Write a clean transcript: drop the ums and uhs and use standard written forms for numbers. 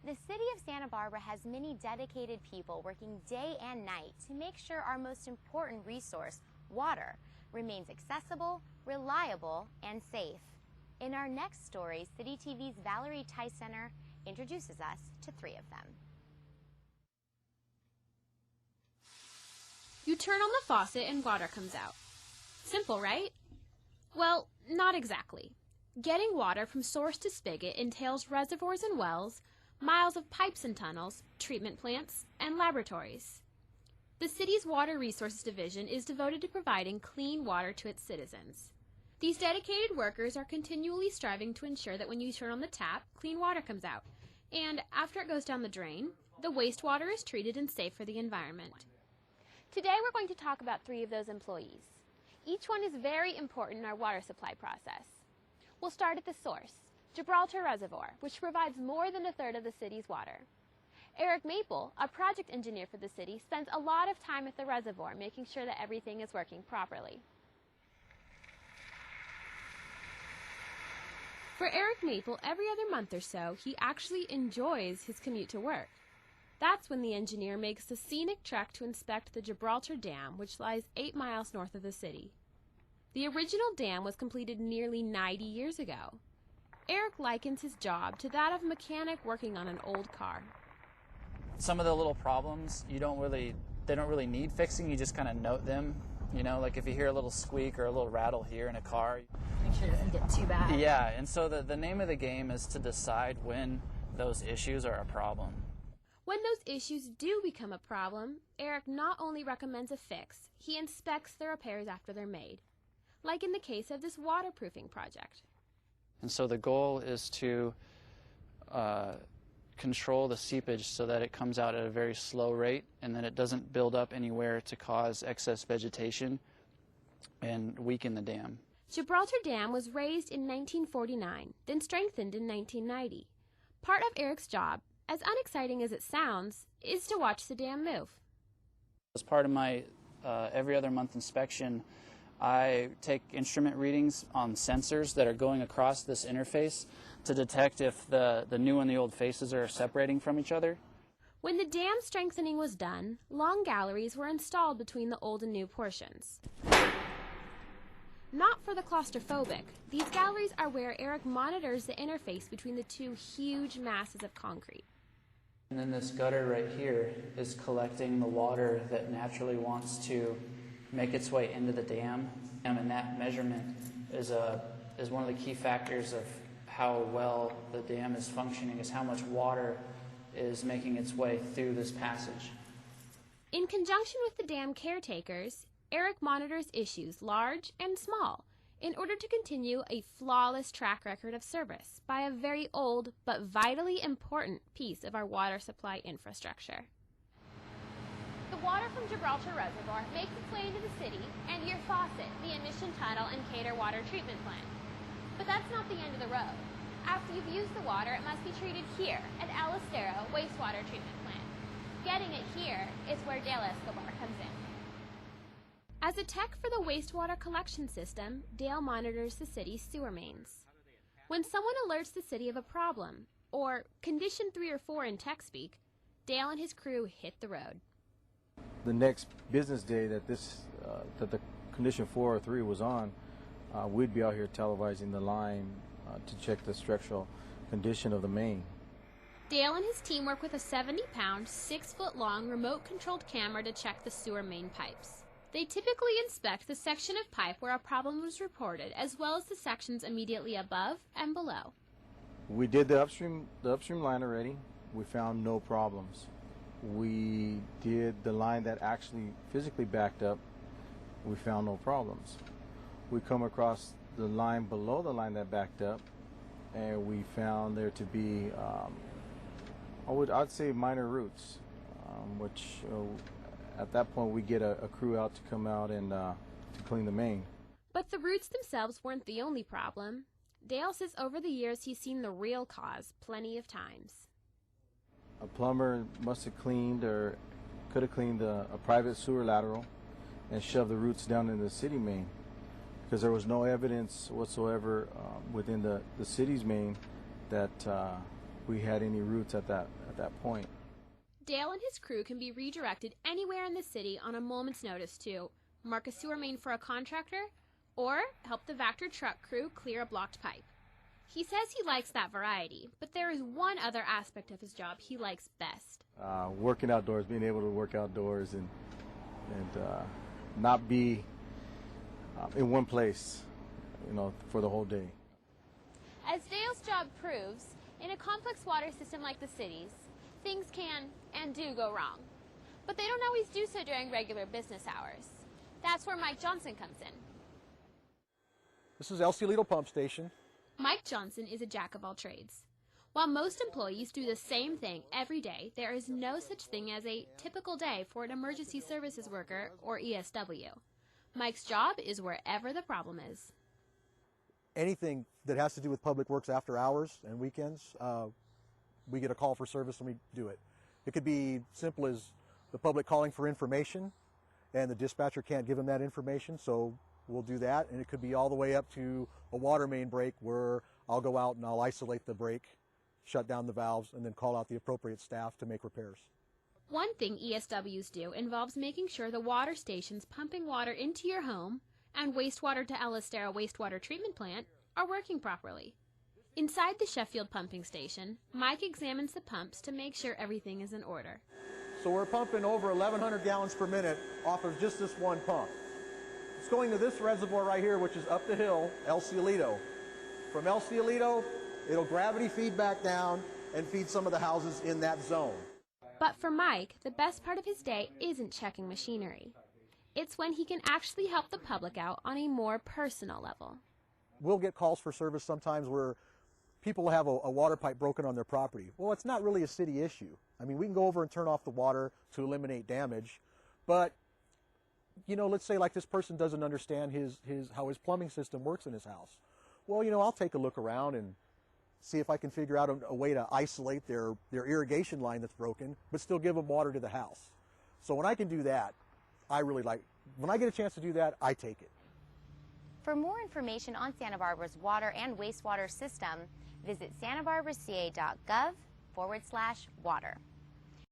The city of Santa Barbara has many dedicated people working day and night to make sure our most important resource, water, remains accessible, reliable, and safe. In our next story, City TV's Valerie Tysener introduces us to three of them. You turn on the faucet and water comes out. Simple, right? Well, not exactly. Getting water from source to spigot entails reservoirs and wells, miles of pipes and tunnels, treatment plants, and laboratories. The city's Water Resources Division is devoted to providing clean water to its citizens. These dedicated workers are continually striving to ensure that when you turn on the tap, clean water comes out, and after it goes down the drain, the wastewater is treated and safe for the environment. Today we're going to talk about three of those employees. Each one is very important in our water supply process. We'll start at the source, Gibraltar Reservoir, which provides more than a third of the city's water. Eric Maple, a project engineer for the city, spends a lot of time at the reservoir making sure that everything is working properly. For Eric Maple, every other month or so, he actually enjoys his commute to work. That's when the engineer makes the scenic trek to inspect the Gibraltar Dam, which lies 8 miles north of the city. The original dam was completed nearly 90 years ago. Eric likens his job to that of a mechanic working on an old car. Some of the little problems, they don't really need fixing, you just kind of note them. You know, like if you hear a little squeak or a little rattle here in a car. Make sure it doesn't get too bad. Yeah, and so the name of the game is to decide when those issues are a problem. When those issues do become a problem, Eric not only recommends a fix, he inspects the repairs after they're made, like in the case of this waterproofing project. And so the goal is to control the seepage so that it comes out at a very slow rate and that it doesn't build up anywhere to cause excess vegetation and weaken the dam. Gibraltar Dam was raised in 1949, then strengthened in 1990. Part of Eric's job, as unexciting as it sounds, is to watch the dam move. As part of my every other month inspection, I take instrument readings on sensors that are going across this interface to detect if the new and the old faces are separating from each other. When the dam strengthening was done, long galleries were installed between the old and new portions. Not for the claustrophobic. These galleries are where Eric monitors the interface between the two huge masses of concrete. And then this gutter right here is collecting the water that naturally wants to make its way into the dam. And that measurement is one of the key factors of how well the dam is functioning, is how much water is making its way through this passage. In conjunction with the dam caretakers, Eric monitors issues large and small in order to continue a flawless track record of service by a very old but vitally important piece of our water supply infrastructure. The water from Gibraltar Reservoir makes its way into the city and your faucet, the emission tunnel and Cater water treatment plant. But that's not the end of the road. After you've used the water, it must be treated here at El Estero Wastewater Treatment Plant. Getting it here is where Dale Escobar comes in. As a tech for the wastewater collection system, Dale monitors the city's sewer mains. When someone alerts the city of a problem, or condition 3 or 4 in tech speak, Dale and his crew hit the road. The next business day that the condition 4 or 3 was on, we'd be out here televising the line to check the structural condition of the main. Dale and his team work with a 70-pound, 6-foot-long remote-controlled camera to check the sewer main pipes. They typically inspect the section of pipe where a problem was reported, as well as the sections immediately above and below. We did the upstream line already. We found no problems. We did the line that actually physically backed up. We found no problems. We come across the line below the line that backed up, and we found there to be, I'd say minor roots, which at that point we get a crew out to come out and to clean the main. But the roots themselves weren't the only problem. Dale says over the years he's seen the real cause plenty of times. A plumber must have cleaned or could have cleaned a private sewer lateral and shoved the roots down in the city main, because there was no evidence whatsoever within the city's main that we had any routes at that point. Dale and his crew can be redirected anywhere in the city on a moment's notice to mark a sewer main for a contractor or help the Vactor truck crew clear a blocked pipe. He says he likes that variety, but there is one other aspect of his job he likes best. Working outdoors, being able to work outdoors and not be in one place, for the whole day. As Dale's job proves, in a complex water system like the city's, things can and do go wrong. But they don't always do so during regular business hours. That's where Mike Johnson comes in. This is El Cielito Pump Station. Mike Johnson is a jack of all trades. While most employees do the same thing every day, there is no such thing as a typical day for an emergency services worker, or ESW. Mike's job is wherever the problem is. Anything that has to do with public works after hours and weekends, we get a call for service and we do it. It could be simple as the public calling for information and the dispatcher can't give them that information, so we'll do that. And it could be all the way up to a water main break where I'll go out and I'll isolate the break, shut down the valves, and then call out the appropriate staff to make repairs. One thing ESWs do involves making sure the water stations pumping water into your home and wastewater to Elistera wastewater treatment plant are working properly. Inside the Sheffield pumping station, Mike examines the pumps to make sure everything is in order. So we're pumping over 1,100 gallons per minute off of just this one pump. It's going to this reservoir right here, which is up the hill, El Cielito. From El Cielito, it'll gravity feed back down and feed some of the houses in that zone. But for Mike, the best part of his day isn't checking machinery. It's when he can actually help the public out on a more personal level. We'll get calls for service sometimes where people have a water pipe broken on their property. Well, it's not really a city issue. I mean, we can go over and turn off the water to eliminate damage, but let's say like this person doesn't understand how his plumbing system works in his house. Well, I'll take a look around and see if I can figure out a way to isolate their irrigation line that's broken, but still give them water to the house. So when I can do that, I really like, when I get a chance to do that, I take it. For more information on Santa Barbara's water and wastewater system, visit santabarbaraca.gov/water.